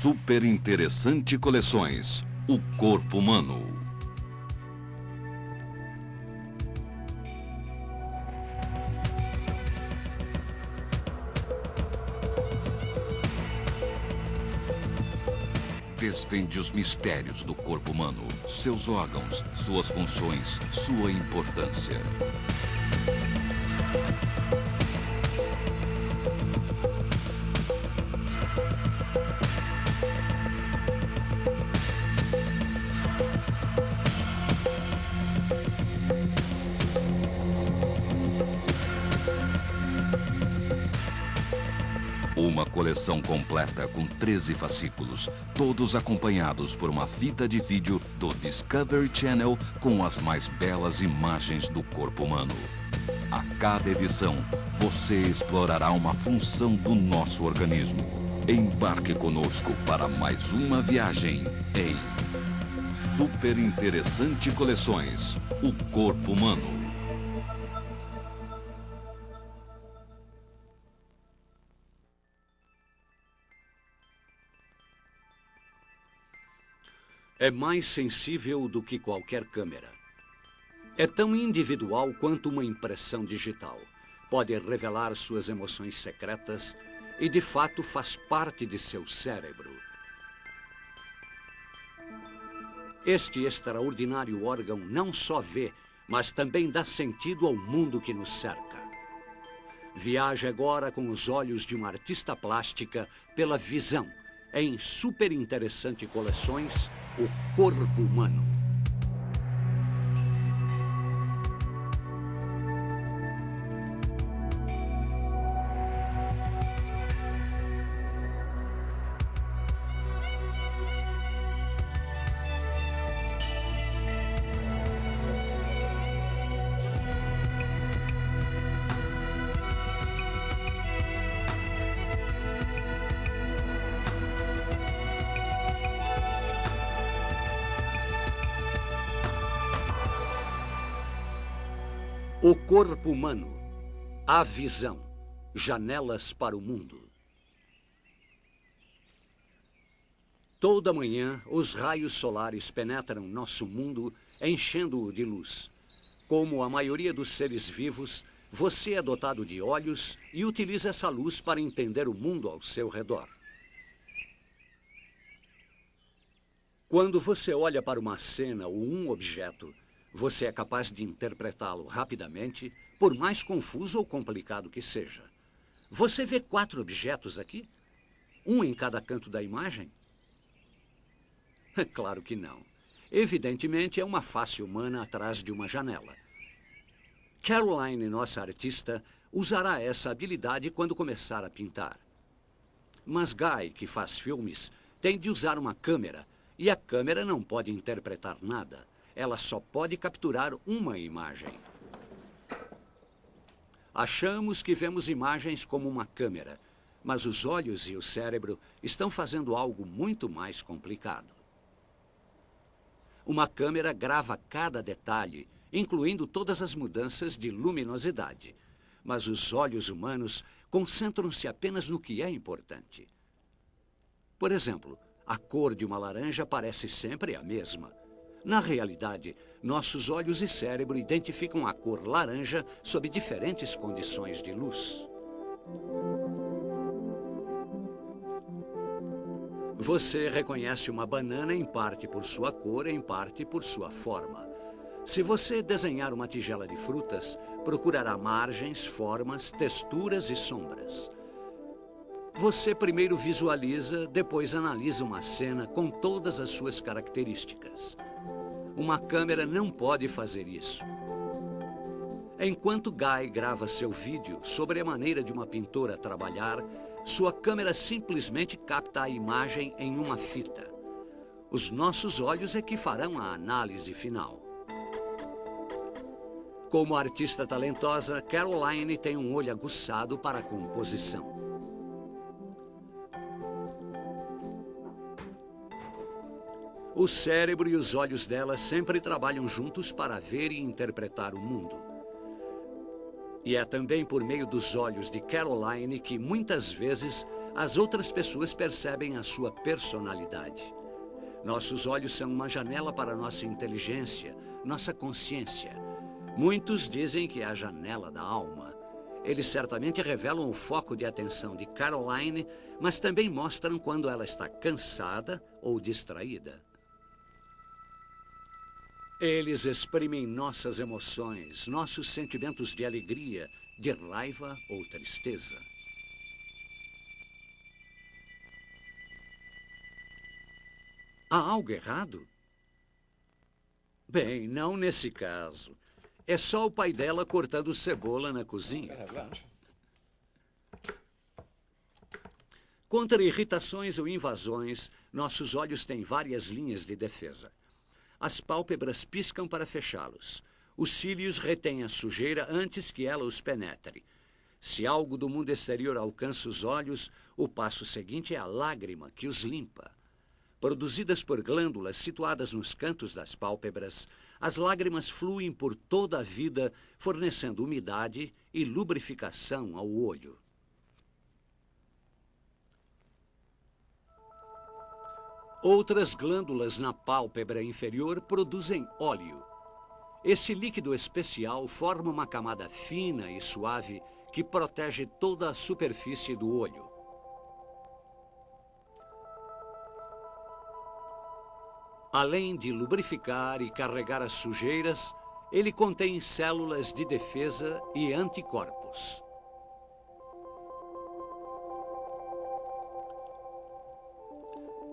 Super Interessante Coleções, o corpo humano. Desvende os mistérios do corpo humano, seus órgãos, suas funções, sua importância. Uma coleção completa com 13 fascículos, todos acompanhados por uma fita de vídeo do Discovery Channel com as mais belas imagens do corpo humano. A cada edição, você explorará uma função do nosso organismo. Embarque conosco para mais uma viagem em Super Interessante Coleções, o corpo humano. É mais sensível do que qualquer câmera. É tão individual quanto uma impressão digital. Pode revelar suas emoções secretas e, de fato, faz parte de seu cérebro. Este extraordinário órgão não só vê, mas também dá sentido ao mundo que nos cerca. Viaje agora com os olhos de uma artista plástica pela visão, em Super Interessante Coleções, o corpo humano. O corpo humano, a visão, janelas para o mundo. Toda manhã, os raios solares penetram nosso mundo, enchendo-o de luz. Como a maioria dos seres vivos, você é dotado de olhos e utiliza essa luz para entender o mundo ao seu redor. Quando você olha para uma cena ou um objeto, você é capaz de interpretá-lo rapidamente, por mais confuso ou complicado que seja. Você vê 4 objetos aqui? Um em cada canto da imagem? É claro que não. Evidentemente, é uma face humana atrás de uma janela. Caroline, nossa artista, usará essa habilidade quando começar a pintar. Mas Guy, que faz filmes, tem de usar uma câmera, e a câmera não pode interpretar nada. Ela só pode capturar uma imagem. Achamos que vemos imagens como uma câmera, mas os olhos e o cérebro estão fazendo algo muito mais complicado. Uma câmera grava cada detalhe, incluindo todas as mudanças de luminosidade, mas os olhos humanos concentram-se apenas no que é importante. Por exemplo, a cor de uma laranja parece sempre a mesma. Na realidade, nossos olhos e cérebro identificam a cor laranja sob diferentes condições de luz. Você reconhece uma banana em parte por sua cor, em parte por sua forma. Se você desenhar uma tigela de frutas, procurará margens, formas, texturas e sombras. Você primeiro visualiza, depois analisa uma cena com todas as suas características. Uma câmera não pode fazer isso. Enquanto Guy grava seu vídeo sobre a maneira de uma pintora trabalhar, sua câmera simplesmente capta a imagem em uma fita. Os nossos olhos é que farão a análise final. Como artista talentosa, Caroline tem um olho aguçado para a composição. O cérebro e os olhos dela sempre trabalham juntos para ver e interpretar o mundo. E é também por meio dos olhos de Caroline que, muitas vezes, as outras pessoas percebem a sua personalidade. Nossos olhos são uma janela para nossa inteligência, nossa consciência. Muitos dizem que é a janela da alma. Eles certamente revelam o foco de atenção de Caroline, mas também mostram quando ela está cansada ou distraída. Eles exprimem nossas emoções, nossos sentimentos de alegria, de raiva ou tristeza. Há algo errado? Bem, não nesse caso. É só o pai dela cortando cebola na cozinha. Contra irritações ou invasões, nossos olhos têm várias linhas de defesa. As pálpebras piscam para fechá-los. Os cílios retêm a sujeira antes que ela os penetre. Se algo do mundo exterior alcança os olhos, o passo seguinte é a lágrima que os limpa. Produzidas por glândulas situadas nos cantos das pálpebras, as lágrimas fluem por toda a vida, fornecendo umidade e lubrificação ao olho. Outras glândulas na pálpebra inferior produzem óleo. Esse líquido especial forma uma camada fina e suave que protege toda a superfície do olho. Além de lubrificar e carregar as sujeiras, ele contém células de defesa e anticorpos.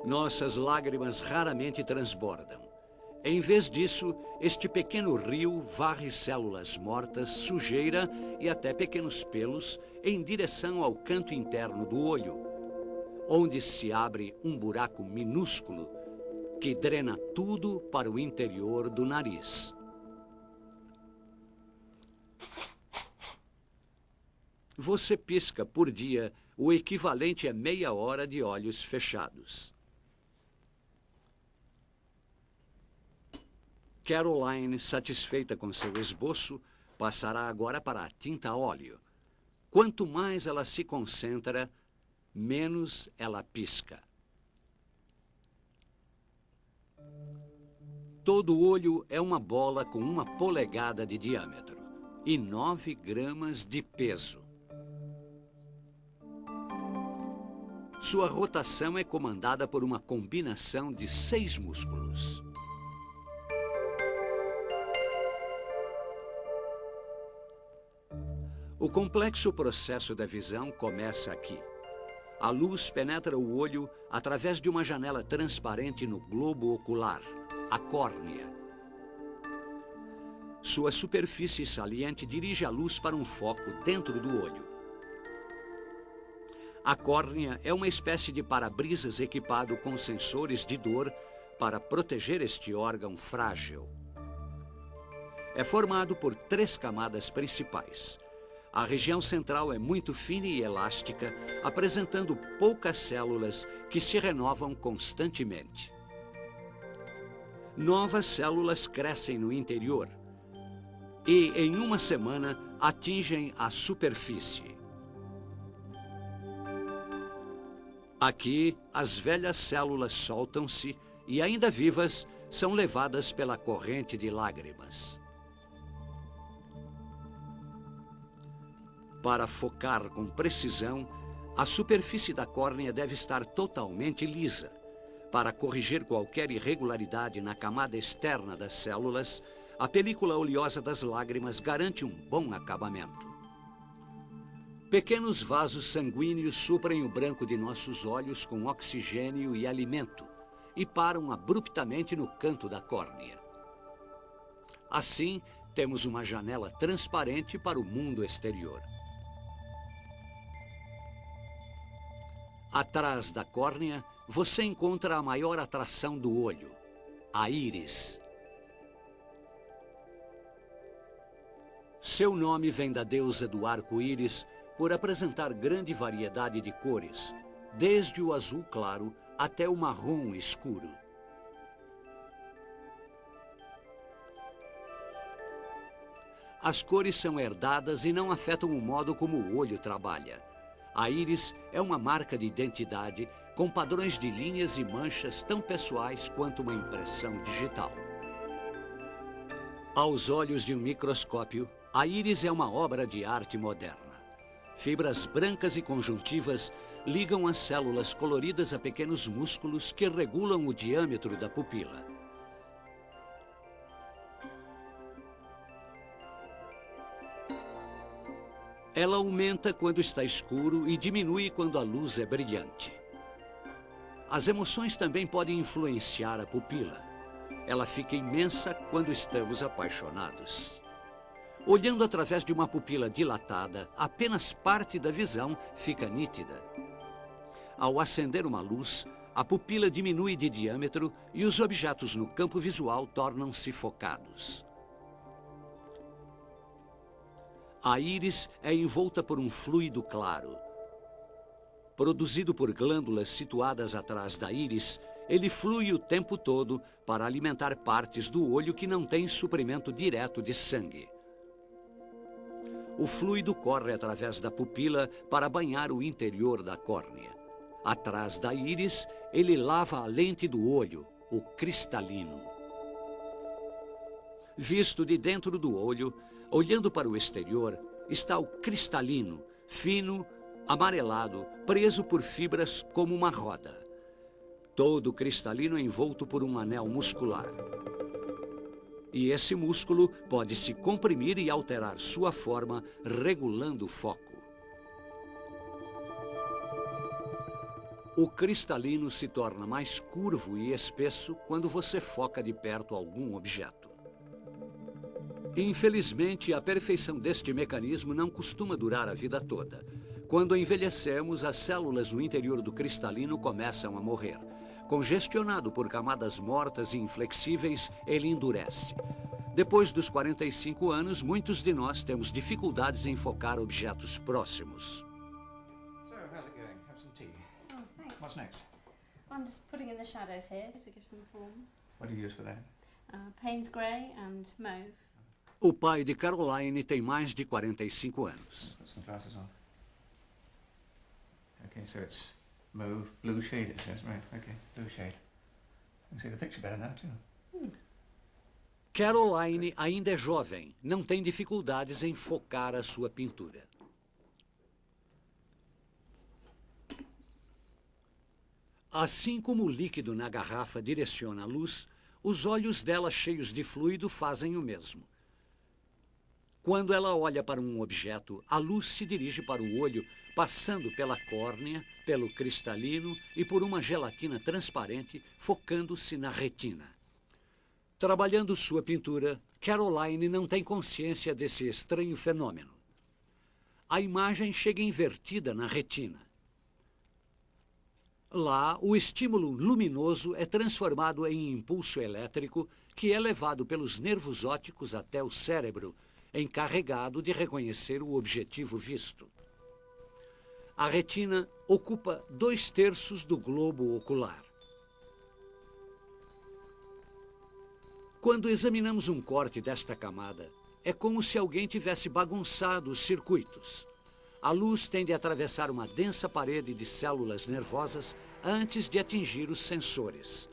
Nossas lágrimas raramente transbordam. Em vez disso, este pequeno rio varre células mortas, sujeira e até pequenos pelos em direção ao canto interno do olho, onde se abre um buraco minúsculo que drena tudo para o interior do nariz. Você pisca por dia o equivalente a meia hora de olhos fechados. Caroline, satisfeita com seu esboço, passará agora para a tinta a óleo. Quanto mais ela se concentra, menos ela pisca. Todo olho é uma bola com 1 polegada de diâmetro e 9 gramas de peso. Sua rotação é comandada por uma combinação de 6 músculos. O complexo processo da visão começa aqui. A luz penetra o olho através de uma janela transparente no globo ocular, a córnea. Sua superfície saliente dirige a luz para um foco dentro do olho. A córnea é uma espécie de para-brisas equipado com sensores de dor para proteger este órgão frágil. É formado por 3 camadas principais. A região central é muito fina e elástica, apresentando poucas células que se renovam constantemente. Novas células crescem no interior e, em uma semana, atingem a superfície. Aqui, as velhas células soltam-se e, ainda vivas, são levadas pela corrente de lágrimas. Para focar com precisão, a superfície da córnea deve estar totalmente lisa. Para corrigir qualquer irregularidade na camada externa das células, a película oleosa das lágrimas garante um bom acabamento. Pequenos vasos sanguíneos suprem o branco de nossos olhos com oxigênio e alimento e param abruptamente no canto da córnea. Assim, temos uma janela transparente para o mundo exterior. Atrás da córnea, você encontra a maior atração do olho, a íris. Seu nome vem da deusa do arco-íris por apresentar grande variedade de cores, desde o azul claro até o marrom escuro. As cores são herdadas e não afetam o modo como o olho trabalha. A íris é uma marca de identidade com padrões de linhas e manchas tão pessoais quanto uma impressão digital. Aos olhos de um microscópio, a íris é uma obra de arte moderna. Fibras brancas e conjuntivas ligam as células coloridas a pequenos músculos que regulam o diâmetro da pupila. Ela aumenta quando está escuro e diminui quando a luz é brilhante. As emoções também podem influenciar a pupila. Ela fica imensa quando estamos apaixonados. Olhando através de uma pupila dilatada, apenas parte da visão fica nítida. Ao acender uma luz, a pupila diminui de diâmetro e os objetos no campo visual tornam-se focados. A íris é envolta por um fluido claro. Produzido por glândulas situadas atrás da íris, ele flui o tempo todo para alimentar partes do olho que não têm suprimento direto de sangue. O fluido corre através da pupila para banhar o interior da córnea. Atrás da íris, ele lava a lente do olho, o cristalino. Visto de dentro do olho, olhando para o exterior, está o cristalino, fino, amarelado, preso por fibras como uma roda. Todo cristalino é envolto por um anel muscular. E esse músculo pode se comprimir e alterar sua forma, regulando o foco. O cristalino se torna mais curvo e espesso quando você foca de perto algum objeto. Infelizmente, a perfeição deste mecanismo não costuma durar a vida toda. Quando envelhecemos, as células no interior do cristalino começam a morrer. Congestionado por camadas mortas e inflexíveis, ele endurece. Depois dos 45 anos, muitos de nós temos dificuldades em focar objetos próximos. So, how's it going? Have some tea. Oh, thanks. What's next? I'm just putting in the shadows here to give some form. What do you use for that? Payne's grey and mauve. O pai de Caroline tem mais de 45 anos. Put some glasses on. Okay, so it's mauve, blue shade it says, right? Okay, blue shade. You can see the picture better now too. Caroline ainda é jovem, não tem dificuldades em focar a sua pintura. Assim como o líquido na garrafa direciona a luz, os olhos dela cheios de fluido fazem o mesmo. Quando ela olha para um objeto, a luz se dirige para o olho, passando pela córnea, pelo cristalino e por uma gelatina transparente, focando-se na retina. Trabalhando sua pintura, Caroline não tem consciência desse estranho fenômeno. A imagem chega invertida na retina. Lá, o estímulo luminoso é transformado em impulso elétrico que é levado pelos nervos ópticos até o cérebro, encarregado de reconhecer o objetivo visto. A retina ocupa 2/3 do globo ocular. Quando examinamos um corte desta camada, é como se alguém tivesse bagunçado os circuitos. A luz tende a atravessar uma densa parede de células nervosas antes de atingir os sensores.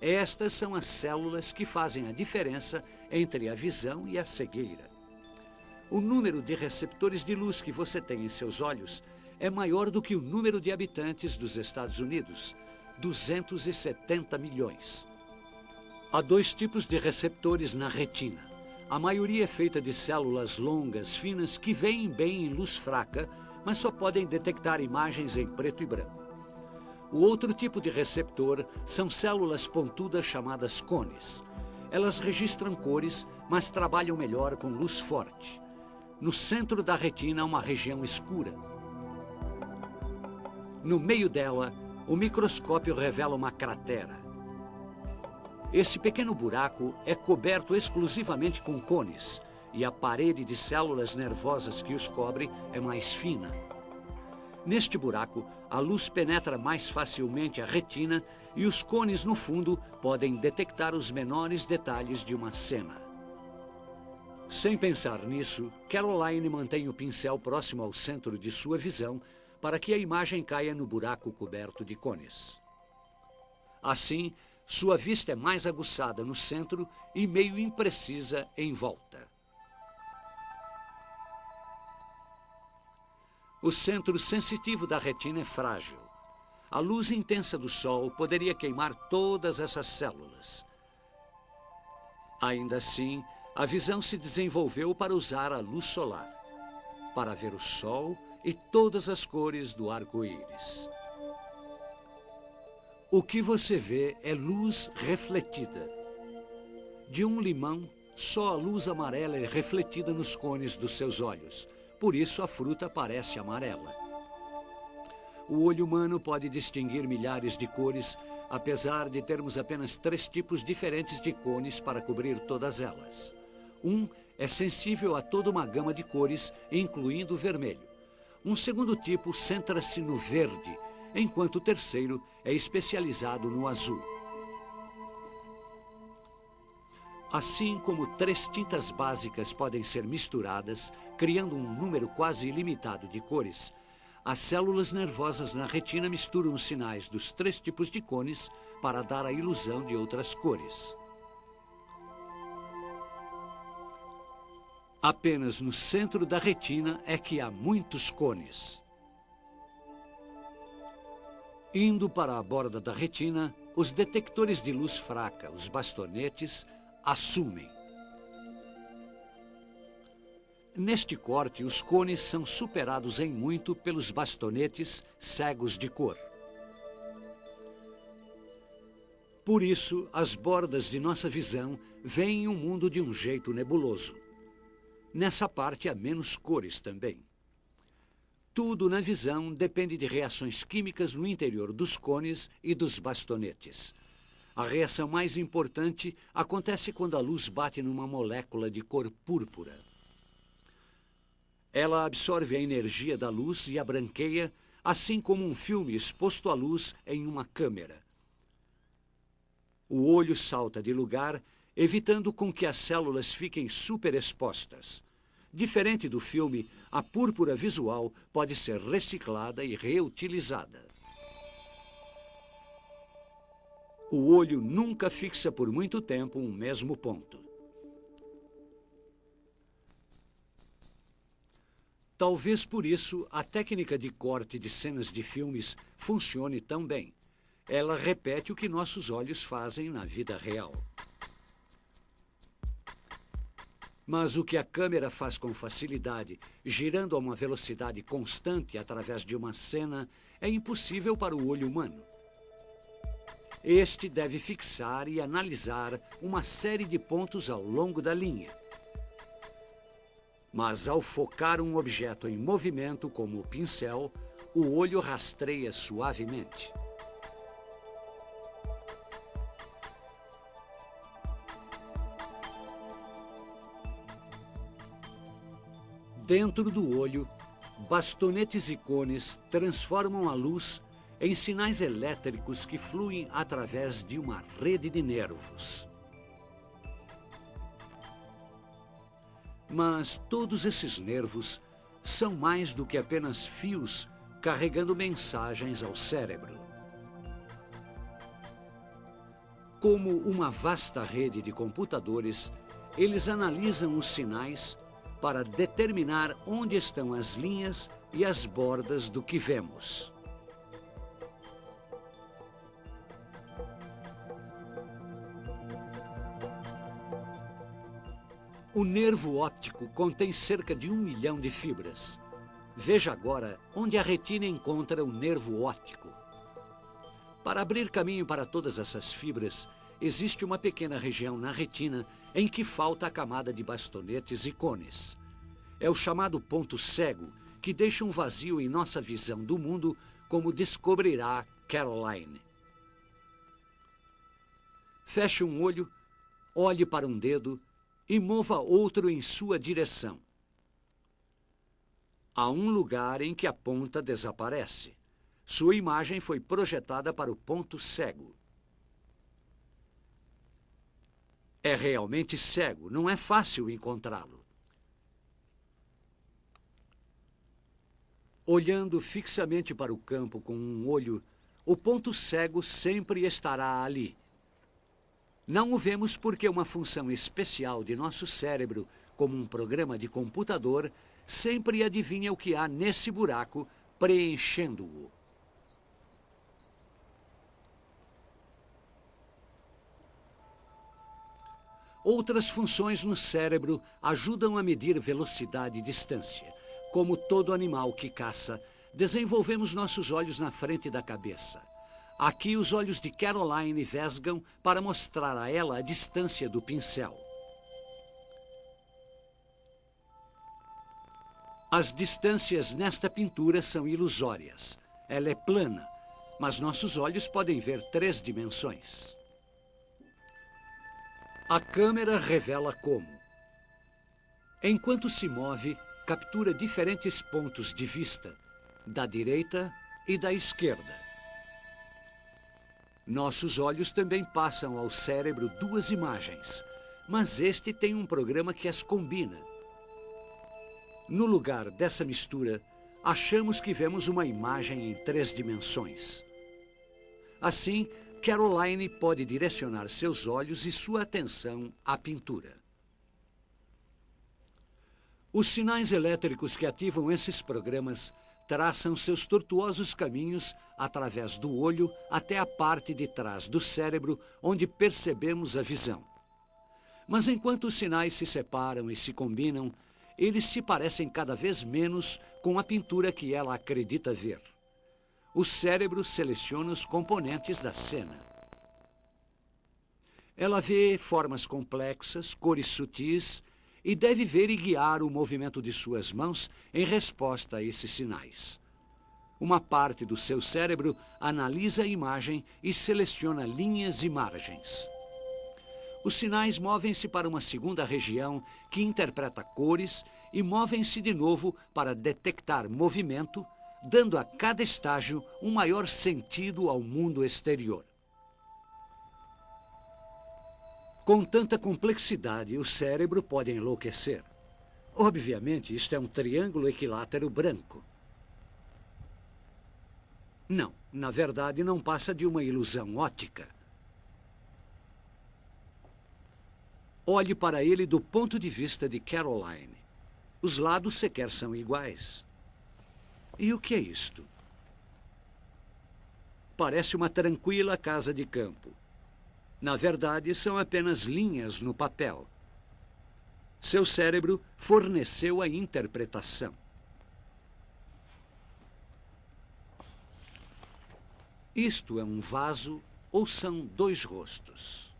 Estas são as células que fazem a diferença entre a visão e a cegueira. O número de receptores de luz que você tem em seus olhos é maior do que o número de habitantes dos Estados Unidos, 270 milhões. Há 2 tipos de receptores na retina. A maioria é feita de células longas, finas, que veem bem em luz fraca, mas só podem detectar imagens em preto e branco. O outro tipo de receptor são células pontudas chamadas cones. Elas registram cores, mas trabalham melhor com luz forte. No centro da retina há uma região escura. No meio dela, o microscópio revela uma cratera. Esse pequeno buraco é coberto exclusivamente com cones, e a parede de células nervosas que os cobre é mais fina. Neste buraco, a luz penetra mais facilmente a retina e os cones no fundo podem detectar os menores detalhes de uma cena. Sem pensar nisso, Caroline mantém o pincel próximo ao centro de sua visão para que a imagem caia no buraco coberto de cones. Assim, sua vista é mais aguçada no centro e meio imprecisa em volta. O centro sensitivo da retina é frágil. A luz intensa do sol poderia queimar todas essas células. Ainda assim, a visão se desenvolveu para usar a luz solar, para ver o sol e todas as cores do arco-íris. O que você vê é luz refletida. De um limão, só a luz amarela é refletida nos cones dos seus olhos. Por isso a fruta parece amarela. O olho humano pode distinguir milhares de cores, apesar de termos apenas 3 tipos diferentes de cones para cobrir todas elas. Um é sensível a toda uma gama de cores, incluindo o vermelho. Um segundo tipo centra-se no verde, enquanto o terceiro é especializado no azul. Assim como 3 tintas básicas podem ser misturadas, criando um número quase ilimitado de cores, as células nervosas na retina misturam os sinais dos 3 tipos de cones para dar a ilusão de outras cores. Apenas no centro da retina é que há muitos cones. Indo para a borda da retina, os detectores de luz fraca, os bastonetes, assumem. Neste corte, os cones são superados em muito pelos bastonetes cegos de cor. Por isso, as bordas de nossa visão veem o mundo de um jeito nebuloso. Nessa parte há menos cores também. Tudo na visão depende de reações químicas no interior dos cones e dos bastonetes. A reação mais importante acontece quando a luz bate numa molécula de cor púrpura. Ela absorve a energia da luz e a branqueia, assim como um filme exposto à luz em uma câmera. O olho salta de lugar, evitando com que as células fiquem superexpostas. Diferente do filme, a púrpura visual pode ser reciclada e reutilizada. O olho nunca fixa por muito tempo um mesmo ponto. Talvez por isso a técnica de corte de cenas de filmes funcione tão bem. Ela repete o que nossos olhos fazem na vida real. Mas o que a câmera faz com facilidade, girando a uma velocidade constante através de uma cena, é impossível para o olho humano. Este deve fixar e analisar uma série de pontos ao longo da linha. Mas ao focar um objeto em movimento, como o pincel, o olho rastreia suavemente. Dentro do olho, bastonetes e cones transformam a luz em sinais elétricos que fluem através de uma rede de nervos. Mas todos esses nervos são mais do que apenas fios carregando mensagens ao cérebro. Como uma vasta rede de computadores, eles analisam os sinais para determinar onde estão as linhas e as bordas do que vemos. O nervo óptico contém cerca de 1 milhão de fibras. Veja agora onde a retina encontra o nervo óptico. Para abrir caminho para todas essas fibras, existe uma pequena região na retina em que falta a camada de bastonetes e cones. É o chamado ponto cego, que deixa um vazio em nossa visão do mundo, como descobrirá Caroline. Feche um olho, olhe para um dedo e mova outro em sua direção. Há um lugar em que a ponta desaparece. Sua imagem foi projetada para o ponto cego. É realmente cego, não é fácil encontrá-lo. Olhando fixamente para o campo com um olho, o ponto cego sempre estará ali. Não o vemos porque uma função especial de nosso cérebro, como um programa de computador, sempre adivinha o que há nesse buraco, preenchendo-o. Outras funções no cérebro ajudam a medir velocidade e distância. Como todo animal que caça, desenvolvemos nossos olhos na frente da cabeça. Aqui os olhos de Caroline vesgam para mostrar a ela a distância do pincel. As distâncias nesta pintura são ilusórias. Ela é plana, mas nossos olhos podem ver 3 dimensões. A câmera revela como. Enquanto se move, captura diferentes pontos de vista, da direita e da esquerda. Nossos olhos também passam ao cérebro 2 imagens, mas este tem um programa que as combina. No lugar dessa mistura, achamos que vemos uma imagem em 3 dimensões. Assim, Caroline pode direcionar seus olhos e sua atenção à pintura. Os sinais elétricos que ativam esses programas traçam seus tortuosos caminhos através do olho até a parte de trás do cérebro, onde percebemos a visão. Mas enquanto os sinais se separam e se combinam, eles se parecem cada vez menos com a pintura que ela acredita ver. O cérebro seleciona os componentes da cena. Ela vê formas complexas, cores sutis, e deve ver e guiar o movimento de suas mãos em resposta a esses sinais. Uma parte do seu cérebro analisa a imagem e seleciona linhas e margens. Os sinais movem-se para uma segunda região que interpreta cores e movem-se de novo para detectar movimento, dando a cada estágio um maior sentido ao mundo exterior. Com tanta complexidade, o cérebro pode enlouquecer. Obviamente, isto é um triângulo equilátero branco. Não, na verdade, não passa de uma ilusão óptica. Olhe para ele do ponto de vista de Caroline. Os lados sequer são iguais. E o que é isto? Parece uma tranquila casa de campo. Na verdade, são apenas linhas no papel. Seu cérebro forneceu a interpretação. Isto é um vaso ou são 2 rostos?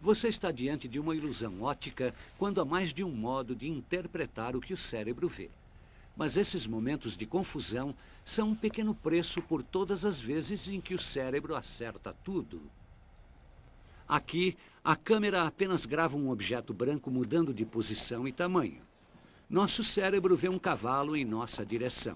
Você está diante de uma ilusão óptica quando há mais de um modo de interpretar o que o cérebro vê. Mas esses momentos de confusão são um pequeno preço por todas as vezes em que o cérebro acerta tudo. Aqui, a câmera apenas grava um objeto branco mudando de posição e tamanho. Nosso cérebro vê um cavalo em nossa direção.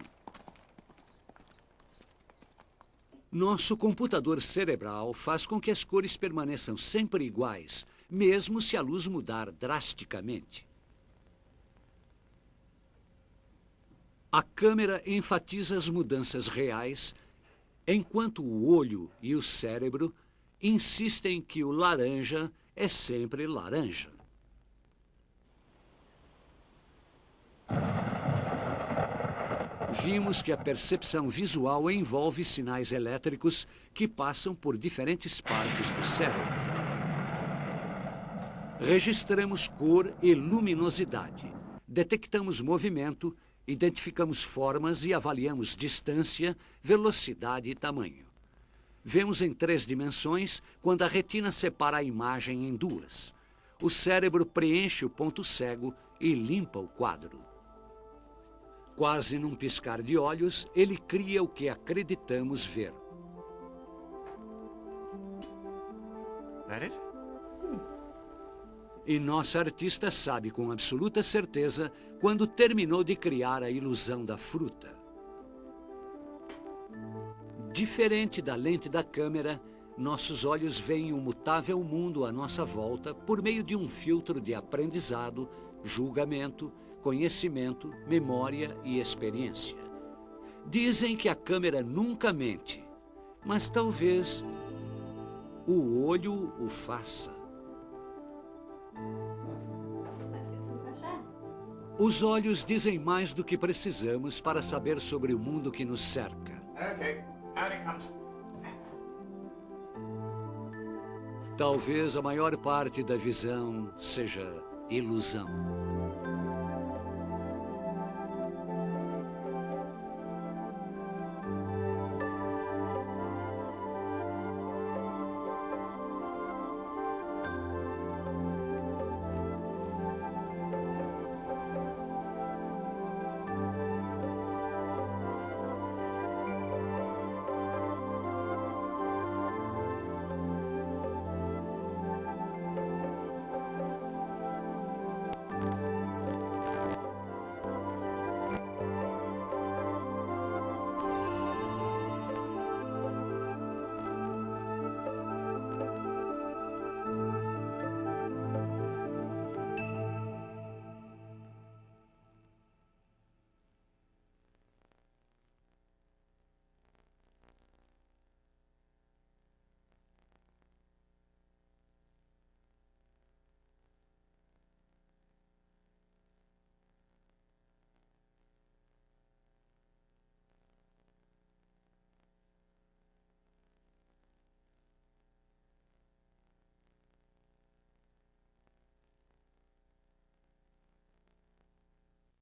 Nosso computador cerebral faz com que as cores permaneçam sempre iguais, mesmo se a luz mudar drasticamente. A câmera enfatiza as mudanças reais, enquanto o olho e o cérebro insistem que o laranja é sempre laranja. Vimos que a percepção visual envolve sinais elétricos que passam por diferentes partes do cérebro. Registramos cor e luminosidade, detectamos movimento, identificamos formas e avaliamos distância, velocidade e tamanho. Vemos em 3 dimensões quando a retina separa a imagem em 2. O cérebro preenche o ponto cego e limpa o quadro. Quase num piscar de olhos, ele cria o que acreditamos ver. That it? E nossa artista sabe com absoluta certeza quando terminou de criar a ilusão da fruta. Diferente da lente da câmera, Nossos olhos veem o mutável mundo à nossa volta por meio de um filtro de aprendizado, julgamento, conhecimento, memória e experiência. Dizem que a câmera nunca mente, mas talvez o olho o faça. Let's get some fresh air. Os olhos dizem mais do que precisamos para saber sobre o mundo que nos cerca. Okay, out it comes. Talvez a maior parte da visão seja ilusão.